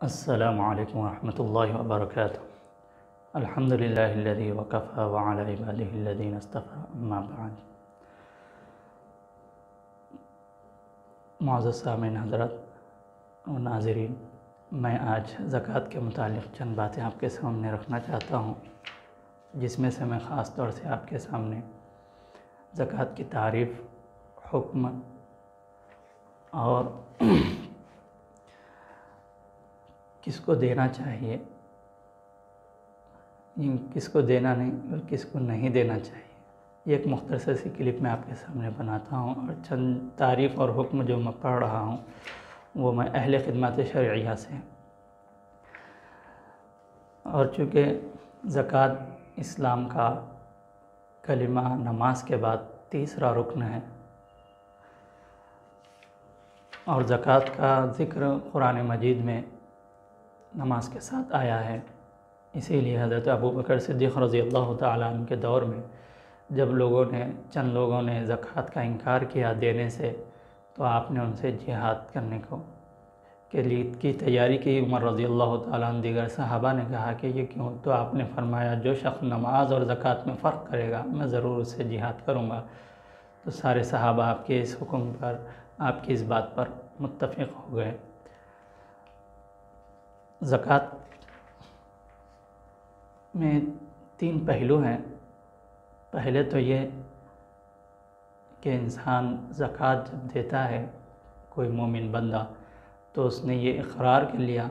السلام علیکم ورحمۃ اللہ وبرکاتہ۔ الحمد للہ الذی وکفی وعلی عبادہ الذین اصطفی، اما بعد۔ معزز سامعین حضرات و ناظرین، میں آج زکوٰۃ کے متعلق چند باتیں آپ کے سامنے رکھنا چاہتا ہوں، جس میں سے میں خاص طور سے آپ کے سامنے زکوٰۃ کی تعریف، حکم اور کس کو دینا چاہیے، کس کو دینا نہیں اور کس کو نہیں دینا چاہیے، یہ ایک مختصر سی کلپ میں آپ کے سامنے بناتا ہوں، اور چند تعریف اور حکم جو میں پڑھ رہا ہوں وہ میں اہل خدمات شرعیہ سے ہیں۔ اور چونکہ زکوٰۃ اسلام کا کلمہ نماز کے بعد تیسرا رکن ہے، اور زکوٰۃ کا ذکر قرآن مجید میں نماز کے ساتھ آیا ہے، اسی لیے حضرت ابوبکر صدیق رضی اللہ تعالیٰ عنہ کے دور میں جب چند لوگوں نے زکوٰۃ کا انکار کیا دینے سے، تو آپ نے ان سے جہاد کرنے کی تیاری کی۔ عمر رضی اللہ تعالیٰ عنہ دیگر صحابہ نے کہا کہ یہ کیوں؟ تو آپ نے فرمایا جو شخص نماز اور زکوٰۃ میں فرق کرے گا میں ضرور اس سے جہاد کروں گا۔ تو سارے صحابہ آپ کے اس حکم پر، آپ کی اس بات پر متفق ہو گئے۔ زکوٰۃ میں تین پہلو ہیں۔ پہلے تو یہ کہ انسان زکوٰۃ جب دیتا ہے، کوئی مومن بندہ، تو اس نے یہ اقرار کر لیا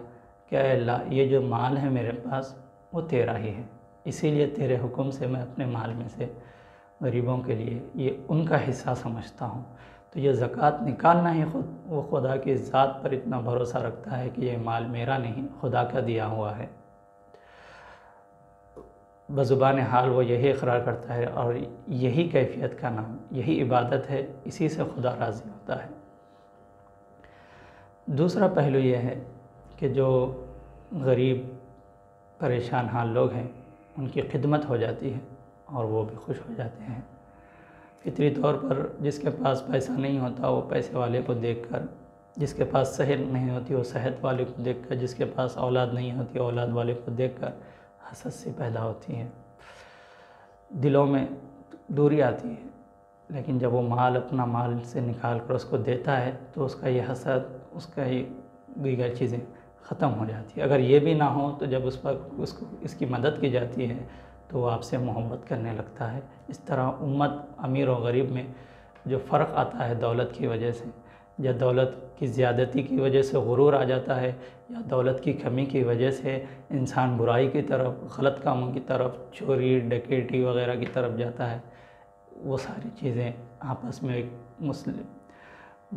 کہ اے اللہ، یہ جو مال ہے میرے پاس وہ تیرا ہی ہے، اسی لیے تیرے حکم سے میں اپنے مال میں سے غریبوں کے لیے یہ ان کا حصہ سمجھتا ہوں۔ تو یہ زکوٰۃ نکالنا ہی وہ خدا کی ذات پر اتنا بھروسہ رکھتا ہے کہ یہ مال میرا نہیں، خدا کا دیا ہوا ہے۔ بزبان حال وہ یہی اقرار کرتا ہے، اور یہی کیفیت کا نام، یہی عبادت ہے، اسی سے خدا راضی ہوتا ہے۔ دوسرا پہلو یہ ہے کہ جو غریب پریشان حال لوگ ہیں ان کی خدمت ہو جاتی ہے اور وہ بھی خوش ہو جاتے ہیں۔ فطری طور پر جس کے پاس پیسہ نہیں ہوتا وہ پیسے والے کو دیکھ کر، جس کے پاس صحت نہیں ہوتی وہ صحت والے کو دیکھ کر، جس کے پاس اولاد نہیں ہوتی اولاد والے کو دیکھ کر حسد سی پیدا ہوتی ہے، دلوں میں دوری آتی ہے۔ لیکن جب وہ اپنا مال سے نکال کر اس کو دیتا ہے تو اس کا یہ حسد، اس کا یہ دیگر چیزیں ختم ہو جاتی ہے۔ اگر یہ بھی نہ ہو تو جب اس کی مدد کی جاتی ہے تو وہ آپ سے محبت کرنے لگتا ہے۔ اس طرح امت امیر و غریب میں جو فرق آتا ہے دولت کی وجہ سے، یا دولت کی زیادتی کی وجہ سے غرور آ جاتا ہے، یا دولت کی کمی کی وجہ سے انسان برائی کی طرف، غلط کاموں کی طرف، چوری ڈکیٹی وغیرہ کی طرف جاتا ہے، وہ ساری چیزیں آپس میں ایک مسلم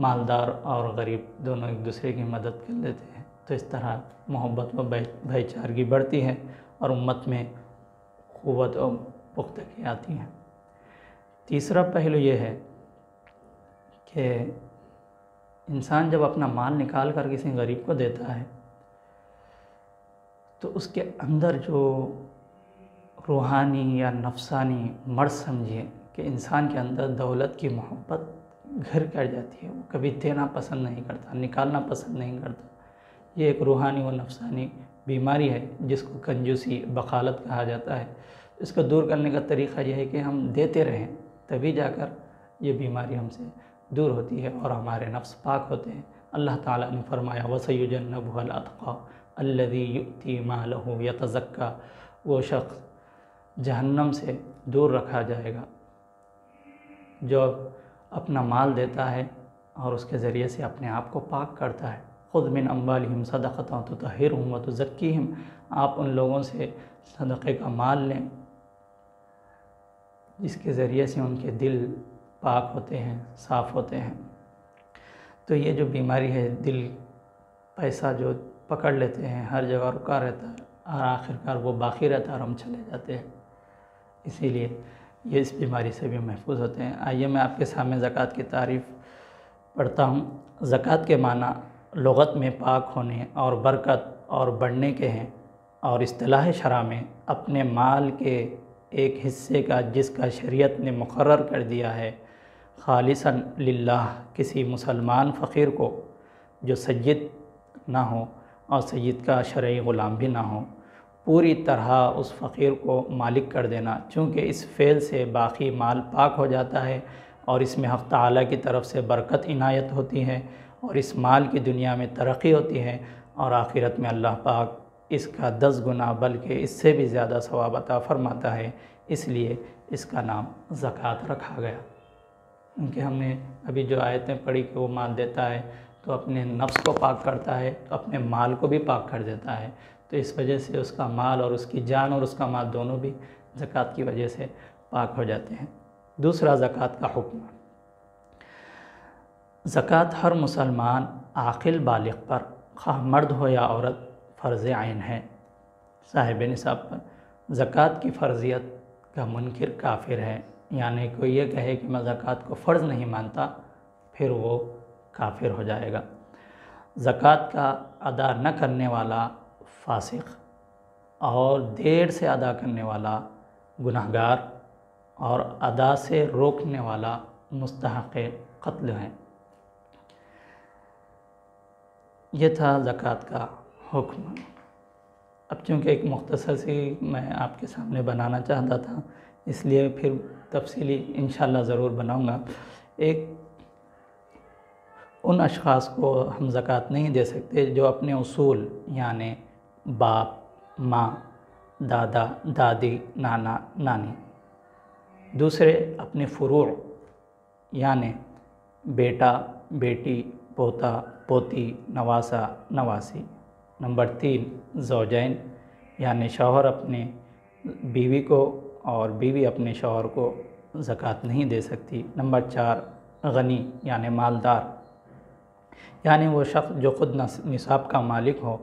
مالدار اور غریب دونوں ایک دوسرے کی مدد کر لیتے ہیں، تو اس طرح محبت و بھائی چارگی بڑھتی ہے اور امت میں قوت و پختگی آتی ہے۔ تیسرا پہلو یہ ہے کہ انسان جب اپنا مال نکال کر کسی غریب کو دیتا ہے تو اس کے اندر جو روحانی یا نفسانی مرض سمجھیے کہ انسان کے اندر دولت کی محبت گھر کر جاتی ہے، وہ کبھی دینا پسند نہیں کرتا، نکالنا پسند نہیں کرتا۔ یہ ایک روحانی و نفسانی بیماری ہے جس کو کنجوسی، بخالت کہا جاتا ہے۔ اس کو دور کرنے کا طریقہ یہ ہے کہ ہم دیتے رہیں، تبھی جا کر یہ بیماری ہم سے دور ہوتی ہے اور ہمارے نفس پاک ہوتے ہیں۔ اللہ تعالیٰ نے فرمایا وَسَيُجَنَّبُهَا الْأَتْقَى الَّذِي يُؤْتِي مَالَهُ يَتَزَكَّى، وہ شخص جہنم سے دور رکھا جائے گا جو اپنا مال دیتا ہے اور اس کے ذریعے سے اپنے آپ کو پاک کرتا ہے۔ خُذْ مِنْ أَمْوَالِهِمْ صَدَقَةً تُطَهِّرُهُمْ وَتُزَكِّيهِمْ، آپ ان لوگوں سے صدقے کا مال لیں جس کے ذریعے سے ان کے دل پاک ہوتے ہیں، صاف ہوتے ہیں۔ تو یہ جو بیماری ہے، دل پیسہ جو پکڑ لیتے ہیں، ہر جگہ رکا رہتا ہے اور آخرکار وہ باقی رہتا ہے اور ہم چلے جاتے ہیں، اسی لیے یہ اس بیماری سے بھی محفوظ ہوتے ہیں۔ آئیے میں آپ کے سامنے زکوٰۃ کی تعریف پڑھتا ہوں۔ زکوٰۃ کے معنی لغت میں پاک ہونے اور برکت اور بڑھنے کے ہیں، اور اصطلاح شرع میں اپنے مال کے ایک حصے کا جس کا شریعت نے مقرر کر دیا ہے خالصاً للہ، کسی مسلمان فقیر کو جو سید نہ ہو اور سید کا شرعی غلام بھی نہ ہو، پوری طرح اس فقیر کو مالک کر دینا، چونکہ اس فعل سے باقی مال پاک ہو جاتا ہے اور اس میں حق تعالیٰ کی طرف سے برکت عنایت ہوتی ہے اور اس مال کی دنیا میں ترقی ہوتی ہے اور آخرت میں اللہ پاک اس کا 10 گنا بلکہ اس سے بھی زیادہ ثواب عطا فرماتا ہے۔ اس لیے اس کا نام زکوٰۃ رکھا گیا، کیونکہ ہم نے ابھی جو آیتیں پڑھی کہ وہ مال دیتا ہے تو اپنے نفس کو پاک کرتا ہے تو اپنے مال کو بھی پاک کر دیتا ہے، تو اس وجہ سے اس کا مال اور اس کی جان اور اس کا مال دونوں بھی زکوٰۃ کی وجہ سے پاک ہو جاتے ہیں۔ دوسرا، زکوٰۃ کا حکم۔ زکوٰۃ ہر مسلمان عاقل بالغ پر، خواہ مرد ہو یا عورت، فرض عین ہے۔ صاحب نصاب پر زکوٰۃ کی فرضیت کا منکر کافر ہے، یعنی کوئی یہ کہے کہ میں زکوٰۃ کو فرض نہیں مانتا، پھر وہ کافر ہو جائے گا۔ زکوٰۃ کا ادا نہ کرنے والا فاسق اور دیر سے ادا کرنے والا گنہگار اور ادا سے روکنے والا مستحق قتل ہے۔ یہ تھا زکوٰۃ کا حکم۔ اب چونکہ ایک مختصر سی میں آپ کے سامنے بنانا چاہتا تھا، اس لیے پھر تفصیلی انشاءاللہ ضرور بناؤں گا۔ ایک ان اشخاص کو ہم زکوٰۃ نہیں دے سکتے جو اپنے اصول یعنی باپ، ماں، دادا، دادی، نانا، نانی، دوسرے اپنے فروع یعنی بیٹا، بیٹی، پوتا، پوتی، نواسا، نواسی۔ نمبر 3، زوجین یعنی شوہر اپنے بیوی کو اور بیوی اپنے شوہر کو زکوٰۃ نہیں دے سکتی۔ نمبر 4، غنی یعنی مالدار، یعنی وہ شخص جو خود نصاب کا مالک ہو۔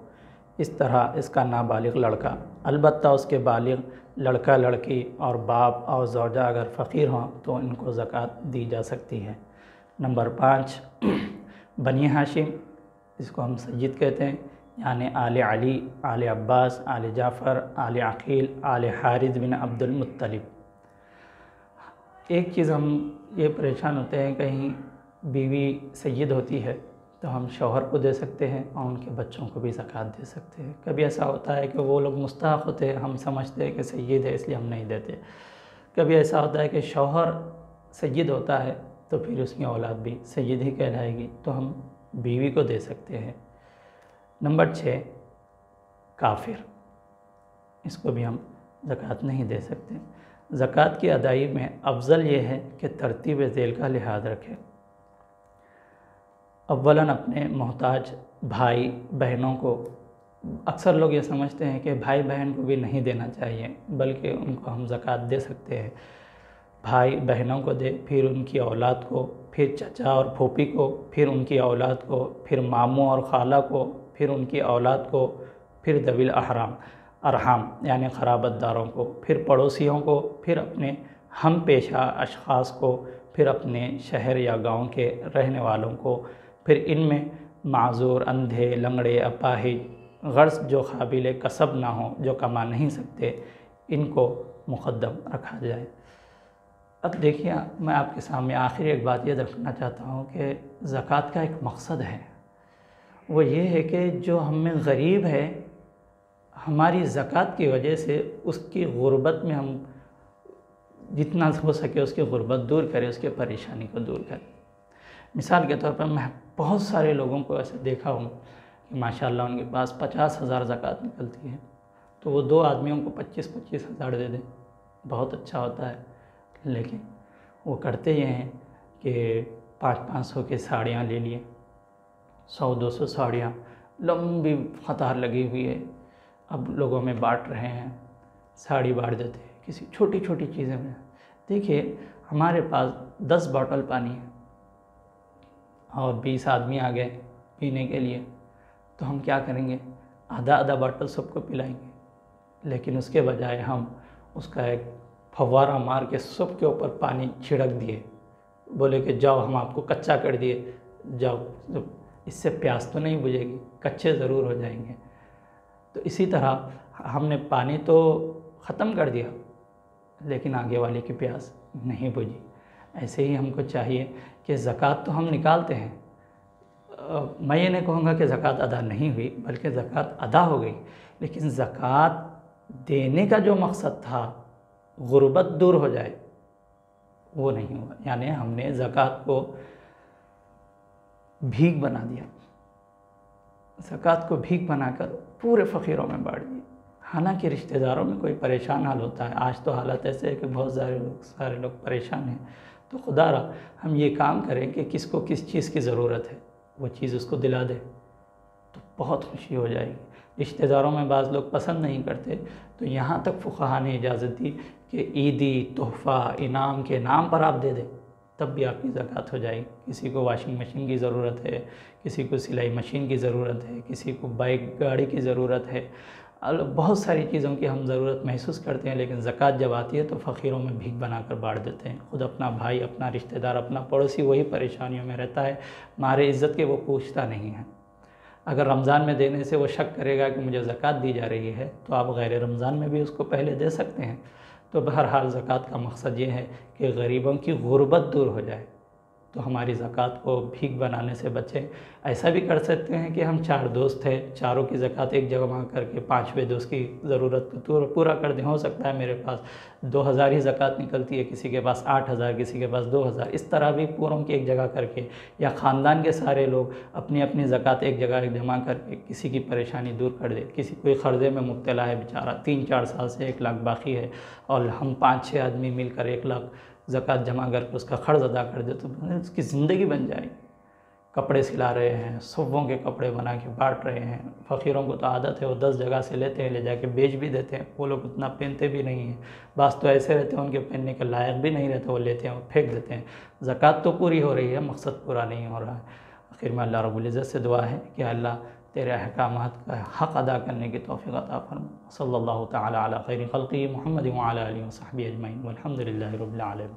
اس طرح اس کا نابالغ لڑکا، البتہ اس کے بالغ لڑکا، لڑکی اور باپ اور زوجہ اگر فقیر ہوں تو ان کو زکوٰۃ دی جا سکتی ہے۔ نمبر 5، بنی ہاشم، اس کو ہم سید کہتے ہیں، یعنی آل علی، آل عباس، آل جعفر، آل عقیل، آل حارث بن عبد المطلب۔ ایک چیز ہم یہ پریشان ہوتے ہیں، کہیں بیوی سید ہوتی ہے تو ہم شوہر کو دے سکتے ہیں اور ان کے بچوں کو بھی زکوٰۃ دے سکتے ہیں۔ کبھی ایسا ہوتا ہے کہ وہ لوگ مستحق ہوتے ہیں، ہم سمجھتے ہیں کہ سید ہے اس لیے ہم نہیں دیتے۔ کبھی ایسا ہوتا ہے کہ شوہر سید ہوتا ہے تو پھر اس کی اولاد بھی سید ہی کہلائے گی، تو ہم بیوی کو دے سکتے ہیں۔ نمبر 6، کافر، اس کو بھی ہم زکوٰۃ نہیں دے سکتے۔ زکوٰۃ کی ادائیگی میں افضل یہ ہے کہ ترتیب ذیل کا لحاظ رکھے۔ اولاً اپنے محتاج بھائی بہنوں کو، اکثر لوگ یہ سمجھتے ہیں کہ بھائی بہن کو بھی نہیں دینا چاہیے، بلکہ ان کو ہم زکوٰۃ دے سکتے ہیں۔ بھائی بہنوں کو دے، پھر ان کی اولاد کو، پھر چچا اور پھوپھی کو، پھر ان کی اولاد کو، پھر ماموں اور خالہ کو، پھر ان کی اولاد کو، پھر ذوی ارحام یعنی قرابت داروں کو، پھر پڑوسیوں کو، پھر اپنے ہم پیشہ اشخاص کو، پھر اپنے شہر یا گاؤں کے رہنے والوں کو، پھر ان میں معذور، اندھے، لنگڑے، اپاہج، غرض جو قابل کسب نہ ہوں، جو کما نہیں سکتے، ان کو مقدم رکھا جائے۔ اب دیکھیے، میں آپ کے سامنے آخری ایک بات یہ رکھنا چاہتا ہوں کہ زکوٰۃ کا ایک مقصد ہے، وہ یہ ہے کہ جو ہم میں غریب ہے، ہماری زکوٰۃ کی وجہ سے اس کی غربت میں ہم جتنا ہو سکے اس کی غربت دور کریں، اس کی پریشانی کو دور کریں۔ مثال کے طور پر میں بہت سارے لوگوں کو ایسے دیکھا ہوں کہ ماشاءاللہ ان کے پاس 50,000 زکوٰۃ نکلتی ہے، تو وہ 2 آدمیوں کو 25,000 دے دیں، بہت اچھا ہوتا ہے، لیکن وہ کرتے یہ ہیں کہ 500 کی ساڑیاں لے لیے، 100-200 ساڑیاں، لمبی قطار لگی ہوئی ہے، اب لوگوں میں بانٹ رہے ہیں، ساڑی بانٹ دیتے ہیں، کسی چھوٹی چھوٹی چیزیں میں۔ دیکھیے، ہمارے پاس 10 باٹل پانی ہے اور 20 آدمی آ گئے پینے کے لیے، تو ہم کیا کریں گے؟ آدھا باٹل سب کو پلائیں گے، لیکن اس کے بجائے ہم اس کا ایک فوارہ مار کے سب کے اوپر پانی چھڑک دیے، بولے کہ جاؤ ہم آپ کو کچا کر دیے، جاؤ، اس سے پیاس تو نہیں بجھے گی، کچے ضرور ہو جائیں گے۔ تو اسی طرح ہم نے پانی تو ختم کر دیا، لیکن آگے والے کی پیاس نہیں بجھی۔ ایسے ہی ہم کو چاہیے کہ زکوٰۃ تو ہم نکالتے ہیں، میں یہ نہیں کہوں گا کہ زکوٰۃ ادا نہیں ہوئی، بلکہ زکوٰۃ ادا ہو گئی، لیکن زکوٰۃ دینے کا جو مقصد تھا غربت دور ہو جائے وہ نہیں ہوا، یعنی ہم نے زکوٰۃ کو بھیک بنا دیا، زکوٰۃ کو بھیک بنا کر پورے فقیروں میں بانٹ دی۔ حالانکہ رشتہ داروں میں کوئی پریشان حال ہوتا ہے، آج تو حالت ایسے ہے کہ بہت سارے لوگ پریشان ہیں، تو خدا را ہم یہ کام کریں کہ کس کو کس چیز کی ضرورت ہے وہ چیز اس کو دلا دے تو بہت خوشی ہو جائے گی۔ رشتہ داروں میں بعض لوگ پسند نہیں کرتے، تو یہاں تک فقہا نے اجازت دی کہ عیدی تحفہ انعام کے نام پر آپ دے دیں، تب بھی آپ کی زکوٰۃ ہو جائے گی۔ کسی کو واشنگ مشین کی ضرورت ہے، کسی کو سلائی مشین کی ضرورت ہے، کسی کو بائک گاڑی کی ضرورت ہے، بہت ساری چیزوں کی ہم ضرورت محسوس کرتے ہیں، لیکن زکوٰۃ جب آتی ہے تو فقیروں میں بھیک بنا کر بانٹ دیتے ہیں۔ خود اپنا بھائی، اپنا رشتہ دار، اپنا پڑوسی وہی پریشانیوں میں رہتا ہے، مارے عزت کے وہ پوچھتا نہیں ہے۔ اگر رمضان میں دینے سے وہ شک کرے گا کہ مجھے زکوٰۃ دی جا رہی ہے تو آپ غیر رمضان میں بھی اس کو پہلے دے سکتے ہیں۔ تو بہرحال زکوٰۃ کا مقصد یہ ہے کہ غریبوں کی غربت دور ہو جائے، تو ہماری زکوٰۃ کو بھیک بنانے سے بچیں۔ ایسا بھی کر سکتے ہیں کہ ہم 4 دوست ہیں، چاروں کی زکوٰۃ ایک جگہ کر کے 5ویں دوست کی ضرورت کو پورا کر دیں۔ ہو سکتا ہے میرے پاس 2000 ہی زکوٰۃ نکلتی ہے، کسی کے پاس 8000، کسی کے پاس 2000، اس طرح بھی پوروں کی ایک جگہ کر کے، یا خاندان کے سارے لوگ اپنی اپنی زکوٰۃ ایک جگہ جمع کر کے کسی کی پریشانی دور کر دے۔ کسی کوئی قرضے میں مبتلا ہے بیچارہ، 3-4 سال سے 1 لاکھ باقی ہے، اور ہم 5-6 آدمی مل کر 1 لاکھ زکوٰۃ جمع کر کے اس کا قرض ادا کر دے تو اس کی زندگی بن جائے گی۔ کپڑے سلا رہے ہیں، صوبوں کے کپڑے بنا کے بانٹ رہے ہیں، فقیروں کو تو عادت ہے وہ 10 جگہ سے لیتے ہیں، لے جا کے بیچ بھی دیتے ہیں، وہ لوگ اتنا پہنتے بھی نہیں ہیں، بعض تو ایسے رہتے ہیں ان کے پہننے کے لائق بھی نہیں رہتے، وہ لیتے ہیں وہ پھینک دیتے ہیں۔ زکوٰۃ تو پوری ہو رہی ہے، مقصد پورا نہیں ہو رہا ہے۔ آخر میں اللہ رب العزت سے دعا ہے کہ اللہ تیرے احکامات کا حق ادا کرنے کی توفیق عطا فرما۔ صلی اللہ تعالی علی خیر خلقہ محمد وعلی آلہ وصحبہ اجمعین والحمد للہ رب العالمین۔